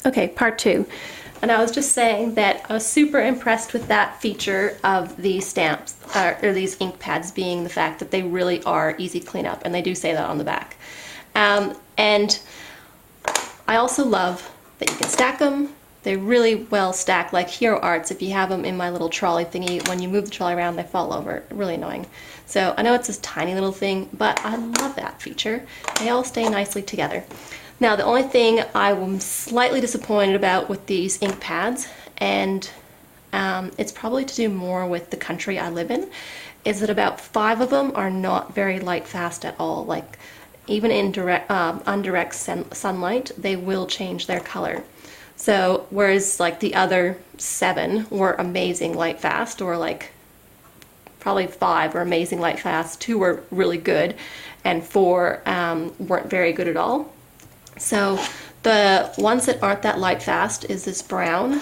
Okay, part two. And I was just saying that I was super impressed with that feature of these stamps, or these ink pads, being the fact that they really are easy cleanup, and they do say that on the back. And I also love that you can stack them. They're really well stacked, like Hero Arts. If you have them in my little trolley thingy, when you move the trolley around, they fall over. Really annoying. So I know it's this tiny little thing, but I love that feature. They all stay nicely together. Now, the only thing I am slightly disappointed about with these ink pads, and it's probably to do more with the country I live in, is that about 5 of them are not very light fast at all. Like, even in undirect sunlight, they will change their color. So, whereas like the other 7 were amazing light fast, or like probably 5 were amazing light fast, 2 were really good, and 4 weren't very good at all. So the ones that aren't that light fast is this brown,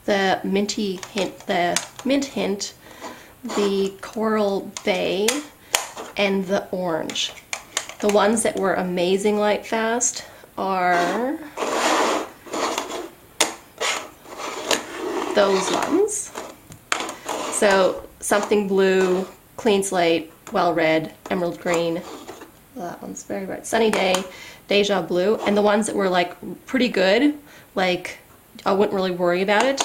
the mint hint, the coral bay, and the orange. The ones that were amazing light fast are those ones. So something blue, clean slate, well red, emerald green. That one's very bright. Sunny day, Deja blue, and the ones that were like pretty good, like I wouldn't really worry about it,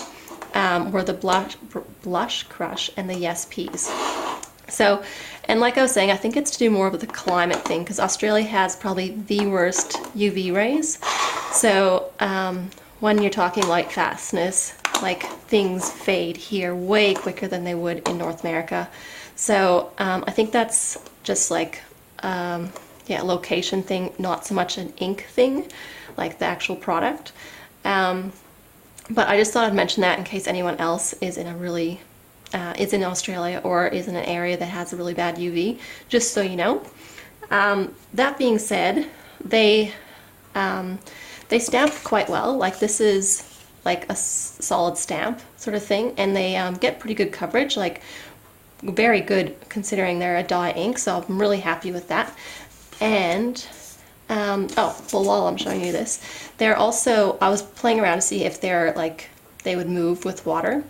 were the blush crush and the Yes Peas. So, and like I was saying, I think it's to do more with the climate thing, because Australia has probably the worst UV rays. So when you're talking light fastness, like things fade here way quicker than they would in North America. So I think that's just like yeah, location thing, not so much an ink thing, like the actual product. But I just thought I'd mention that in case anyone else is in a really, is in Australia or is in an area that has a really bad UV, just so you know. That being said, they stamp quite well. Like, this is like a solid stamp sort of thing, and they get pretty good coverage, like very good considering they're a dye ink, so I'm really happy with that. And oh, well, while I'm showing you this, they're also, I was playing around to see if they're like, they would move with water.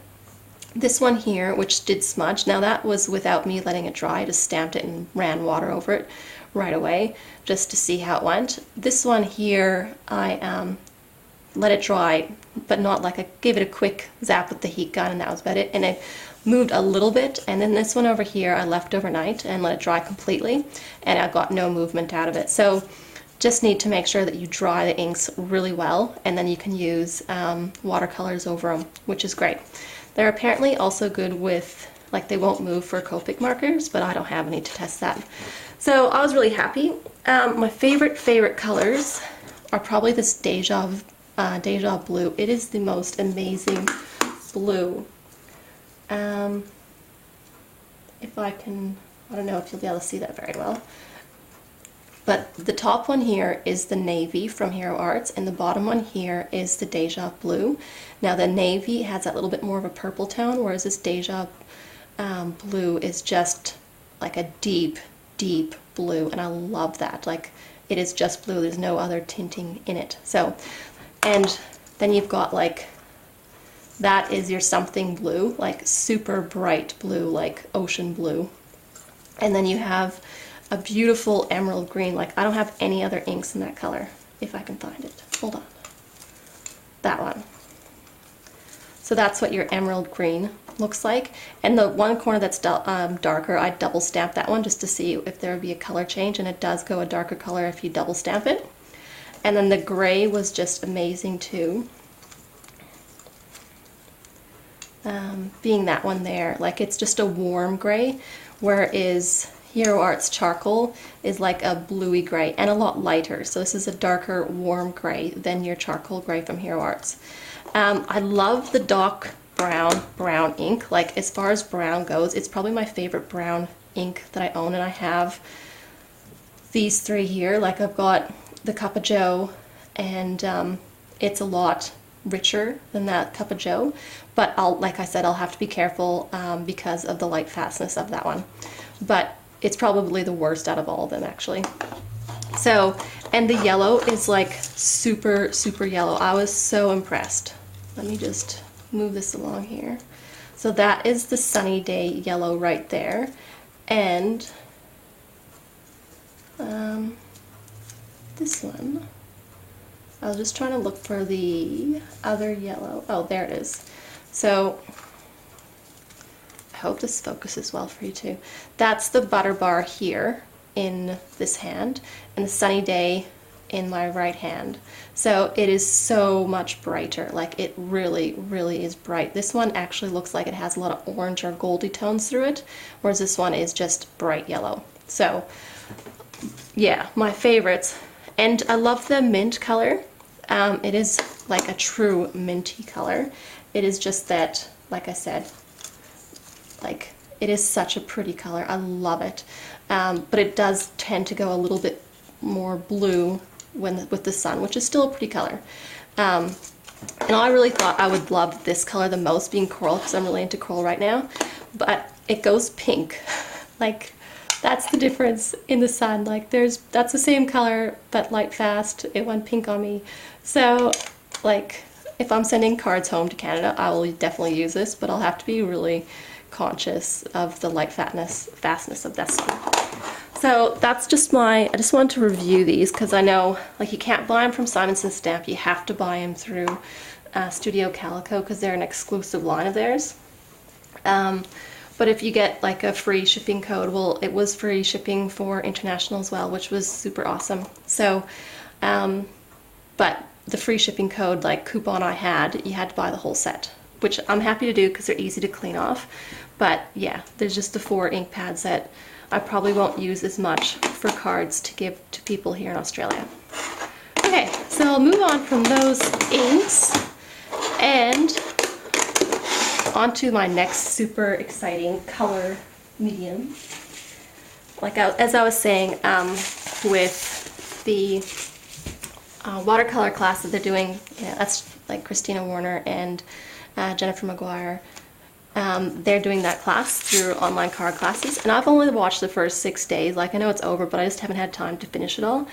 This one here, which did smudge, now that was without me letting it dry. I just stamped it and ran water over it right away just to see how it went. This one here, I let it dry, but not like, I gave it a quick zap with the heat gun, and that was about it. And it moved a little bit, and then this one over here I left overnight and let it dry completely, and I got no movement out of it. So just need to make sure that you dry the inks really well, and then you can use watercolors over them, which is great. They're apparently also good with, like, they won't move for Copic markers, but I don't have any to test that. So I was really happy. My favorite colors are probably this Deja blue. It is the most amazing blue. If I can, I don't know if you'll be able to see that very well, but the top one here is the navy from Hero Arts, and the bottom one here is the Deja blue. Now the navy has that little bit more of a purple tone, whereas this Deja blue is just like a deep blue, and I love that. Like, it is just blue, there's no other tinting in it. So, and then you've got like, that is your something blue, like super bright blue, like ocean blue. And then you have a beautiful emerald green. Like, I don't have any other inks in that color, if I can find it. Hold on. That one. So that's what your emerald green looks like. And the one corner that's darker, I double stamp that one just to see if there would be a color change, and it does go a darker color if you double stamp it. And then the gray was just amazing too. Being that one there, like, it's just a warm gray, whereas Hero Arts charcoal is like a bluey gray and a lot lighter. So this is a darker warm gray than your charcoal gray from Hero Arts. I love the dark brown ink. Like, as far as brown goes, it's probably my favorite brown ink that I own, and I have these 3 here. Like, I've got the Cup of Joe, and it's a lot richer than that Cup of Joe, but like I said, I'll have to be careful because of the light fastness of that one. But it's probably the worst out of all of them, actually. So, And the yellow is like super, super yellow. I was so impressed. Let me just move this along here. So that is the Sunny Day yellow right there. And this one, I was just trying to look for the other yellow. Oh, there it is. So I hope this focuses well for you too. That's the Butter Bar here in this hand, and the Sunny Day in my right hand. So it is so much brighter. Like, it really, really is bright. This one actually looks like it has a lot of orange or goldy tones through it, whereas this one is just bright yellow. So yeah, my favorites. And I love the mint color. It is like a true minty color. It is just that, like I said, like, it is such a pretty color. I love it. But it does tend to go a little bit more blue with the sun, which is still a pretty color. And I really thought I would love this color the most, being coral, because I'm really into coral right now. But it goes pink. Like, that's the difference in the sun. Like, that's the same color, but light fast, it went pink on me. So, like, if I'm sending cards home to Canada, I will definitely use this, but I'll have to be really conscious of the light fastness of this one. So that's just I just wanted to review these, because I know, like, you can't buy them from Simons & Stamp. You have to buy them through Studio Calico, because they're an exclusive line of theirs. But if you get like a free shipping code, well, it was free shipping for international as well, which was super awesome. So, but the free shipping code, like, coupon I had, you had to buy the whole set, which I'm happy to do because they're easy to clean off. But yeah, there's just the 4 ink pads that I probably won't use as much for cards to give to people here in Australia. Okay, so I'll move on from those inks and onto my next super exciting color medium. Like, as I was saying, with the watercolor class that they're doing, that's like Christina Warner and Jennifer McGuire. They're doing that class through online card classes, and I've only watched the first 6 days. Like, I know it's over, but I just haven't had time to finish it all.